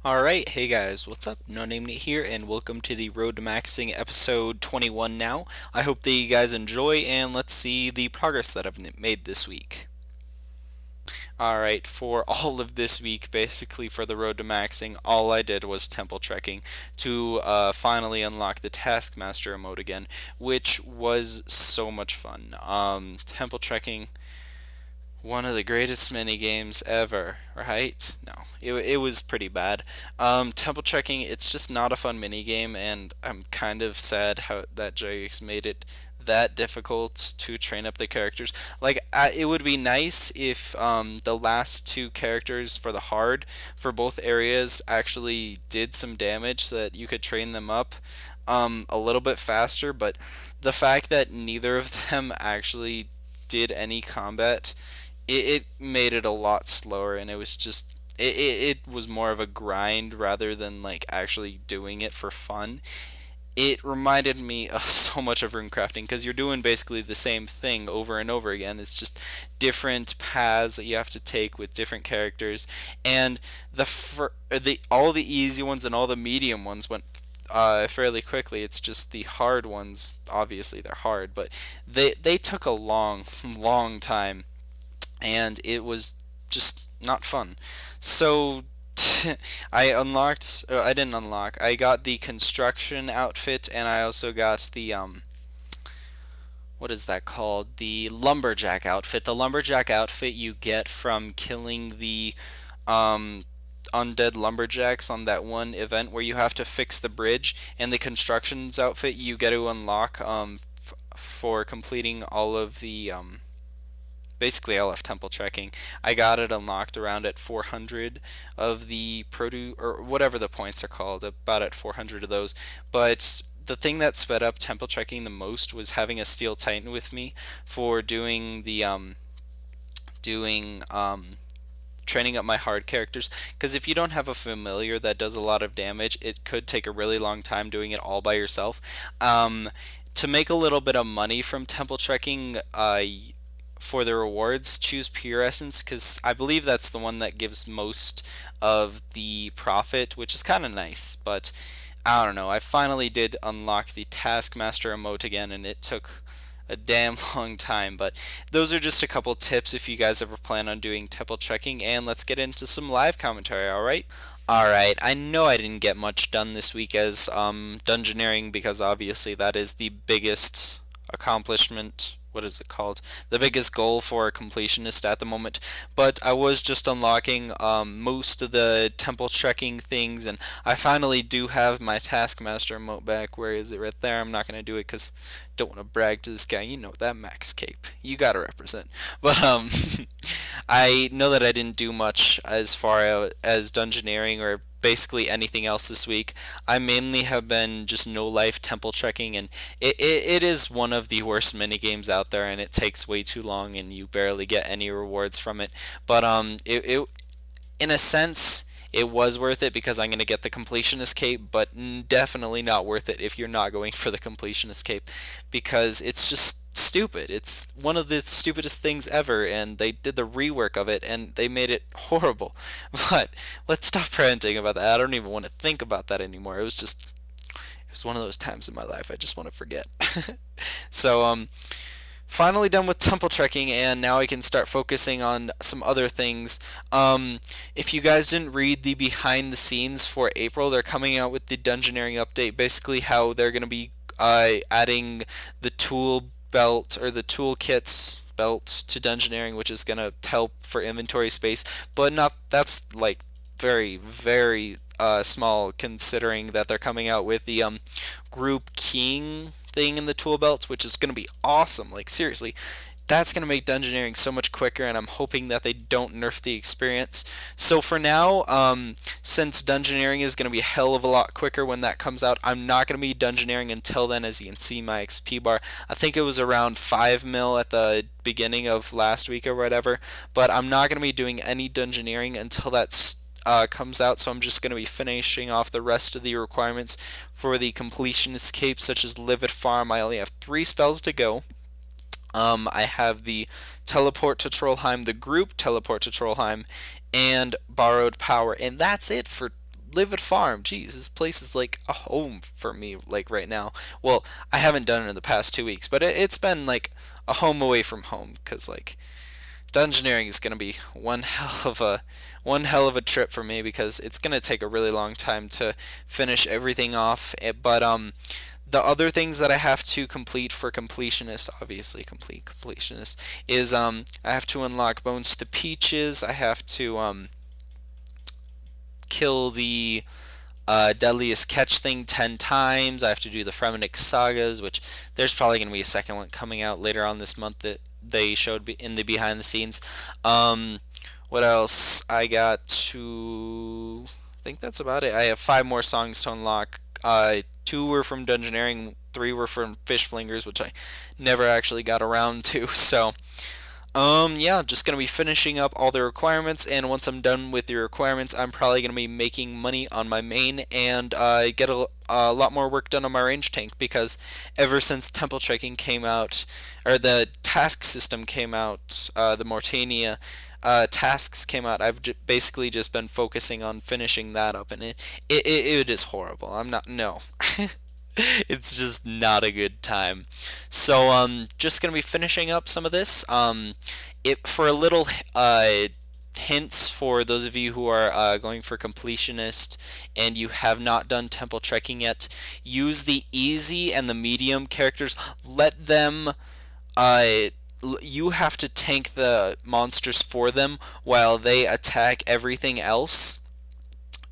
Alright, hey guys, what's up? Noname here, and welcome to the Road to Maxing episode 21 now. I hope that you guys enjoy, and let's see the progress that I've made this week. Alright, for all of this week, basically for the Road to Maxing, all I did was temple trekking to finally unlock the Taskmaster emote again, which was so much fun. Temple trekking, one of the greatest mini games ever, right? No, it was pretty bad. Temple trekking, it's just not a fun mini game, and I'm kind of sad how that JX made it that difficult to train up the characters. Like, it would be nice if the last two characters for the hard for both areas actually did some damage so that you could train them up a little bit faster, but the fact that neither of them actually did any combat, it made it a lot slower, and it was just it was more of a grind rather than like actually doing it for fun. It reminded me of so much of runecrafting because you're doing basically the same thing over and over again. It's just different paths that you have to take with different characters, and the all the easy ones and all the medium ones went fairly quickly. It's just the hard ones, obviously they're hard, but they took a long, long time, and it was just not fun. So I didn't unlock. I got the construction outfit, and I also got the what is that called? The lumberjack outfit. The lumberjack outfit you get from killing the um undead lumberjacks on that one event where you have to fix the bridge, and the constructions outfit you get to unlock for completing all of the basically LF temple trekking. I got it unlocked around at 400 of the produce, or whatever the points are called, about at 400 of those. But the thing that sped up temple trekking the most was having a steel titan with me for doing training up my hard characters, because if you don't have a familiar that does a lot of damage, it could take a really long time doing it all by yourself. To make a little bit of money from temple trekking, for the rewards, choose Pure Essence, because I believe that's the one that gives most of the profit, which is kind of nice. But I don't know. I finally did unlock the Taskmaster emote again, and it took a damn long time. But those are just a couple tips if you guys ever plan on doing temple trekking, and let's get into some live commentary, alright? Alright, I know I didn't get much done this week as dungeoneering, because obviously that is the biggest accomplishment. What is it called? The biggest goal for a completionist at the moment. But I was just unlocking most of the temple trekking things, and I finally do have my Taskmaster emote back. Where is it? Right there. I'm not gonna do it because don't want to brag to this guy. You know that max cape. You gotta represent. But I know that I didn't do much as far as dungeoneering or basically anything else this week. I mainly have been just no life temple trekking, and it is one of the worst mini games out there, and it takes way too long, and you barely get any rewards from it. But it in a sense it was worth it because I'm going to get the completionist cape, but definitely not worth it if you're not going for the completionist cape, because it's just stupid. It's one of the stupidest things ever, and they did the rework of it and they made it horrible. But let's stop ranting about that. I don't even want to think about that anymore. It was one of those times in my life I just want to forget. So finally done with temple trekking, and now I can start focusing on some other things. If you guys didn't read the behind the scenes for April, they're coming out with the dungeoneering update, basically how they're going to be adding the tool belt, or the toolkits belt, to dungeoneering, which is going to help for inventory space, but not that's like very, very small, considering that they're coming out with the group keying thing in the tool belts, which is going to be awesome. Like, seriously, that's going to make dungeoneering so much quicker, and I'm hoping that they don't nerf the experience. So for now, since dungeoneering is going to be a hell of a lot quicker when that comes out, I'm not going to be dungeoneering until then. As you can see, my XP bar, I think it was around 5 mil at the beginning of last week or whatever, but I'm not going to be doing any dungeoneering until that's comes out, so I'm just going to be finishing off the rest of the requirements for the completionist cape, such as Livid Farm. I only have 3 spells to go. I have the Teleport to Trollheim, the group Teleport to Trollheim, and Borrowed Power, and that's it for Livid Farm. Jeez, this place is like a home for me, like right now. Well, I haven't done it in the past 2 weeks, but it's been like a home away from home, because like dungeoneering is gonna be one hell of a trip for me, because it's gonna take a really long time to finish everything off. But the other things that I have to complete for completionist, obviously complete completionist, is I have to unlock Bones to Peaches. I have to kill the Deadliest Catch thing 10 times. I have to do the Fremennik Sagas, which there's probably going to be a second one coming out later on this month that they showed in the behind the scenes. What else? I got to. I think that's about it. I have 5 more songs to unlock. 2 were from Dungeoneering, 3 were from Fish Flingers, which I never actually got around to. So, yeah, just gonna be finishing up all the requirements, and once I'm done with the requirements, I'm probably gonna be making money on my main and get a lot more work done on my range tank, because ever since Temple Trekking came out, or the task system came out, the Mortania tasks came out, I've basically just been focusing on finishing that up, and it is horrible. I'm not, no. It's just not a good time. So just gonna be finishing up some of this. It for a little hints for those of you who are going for completionist and you have not done temple trekking yet. Use the easy and the medium characters. Let them. Uh, you have to tank the monsters for them while they attack everything else.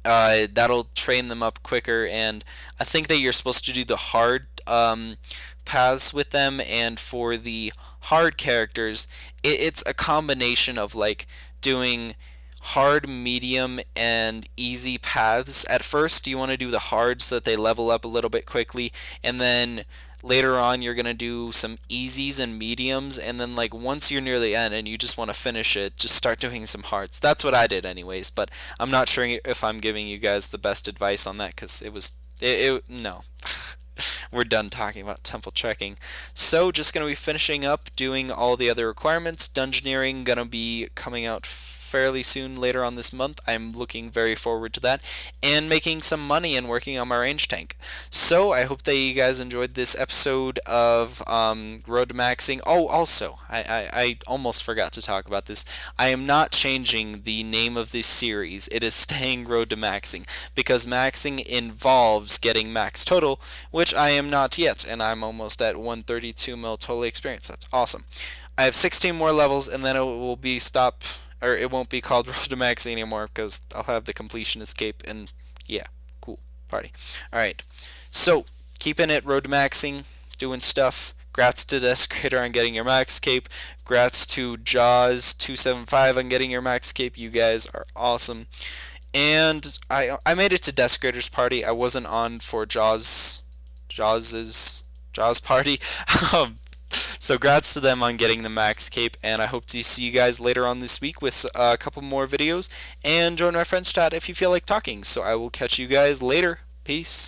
That'll train them up quicker, and I think that you're supposed to do the hard paths with them. And for the hard characters, it's a combination of like doing hard, medium, and easy paths. At first, you want to do the hard so that they level up a little bit quickly, and then later on you're going to do some easies and mediums, and then like once you're near the end and you just want to finish it, just start doing some hards. That's what I did anyways, but I'm not sure if I'm giving you guys the best advice on that, because no. We're done talking about temple trekking. So just going to be finishing up doing all the other requirements. Dungeoneering going to be coming out fairly soon later on this month. I'm looking very forward to that, and making some money and working on my range tank. So I hope that you guys enjoyed this episode of Road to Maxing. Oh, also, I almost forgot to talk about this. I am not changing the name of this series. It is staying Road to Maxing, because maxing involves getting max total, which I am not yet, and I'm almost at 132 mil total experience. That's awesome. I have 16 more levels, and then it will be or it won't be called Road to Maxing anymore, because I'll have the completion escape, and yeah, cool party. All right, so keeping it Road to Maxing, doing stuff. Grats to Desecrator on getting your max cape. Grats to Jaws275 on getting your max cape. You guys are awesome. And I made it to Desecrator's party. I wasn't on for Jaws party. So grats to them on getting the max cape, and I hope to see you guys later on this week with a couple more videos, and join my friends chat if you feel like talking. So I will catch you guys later. Peace.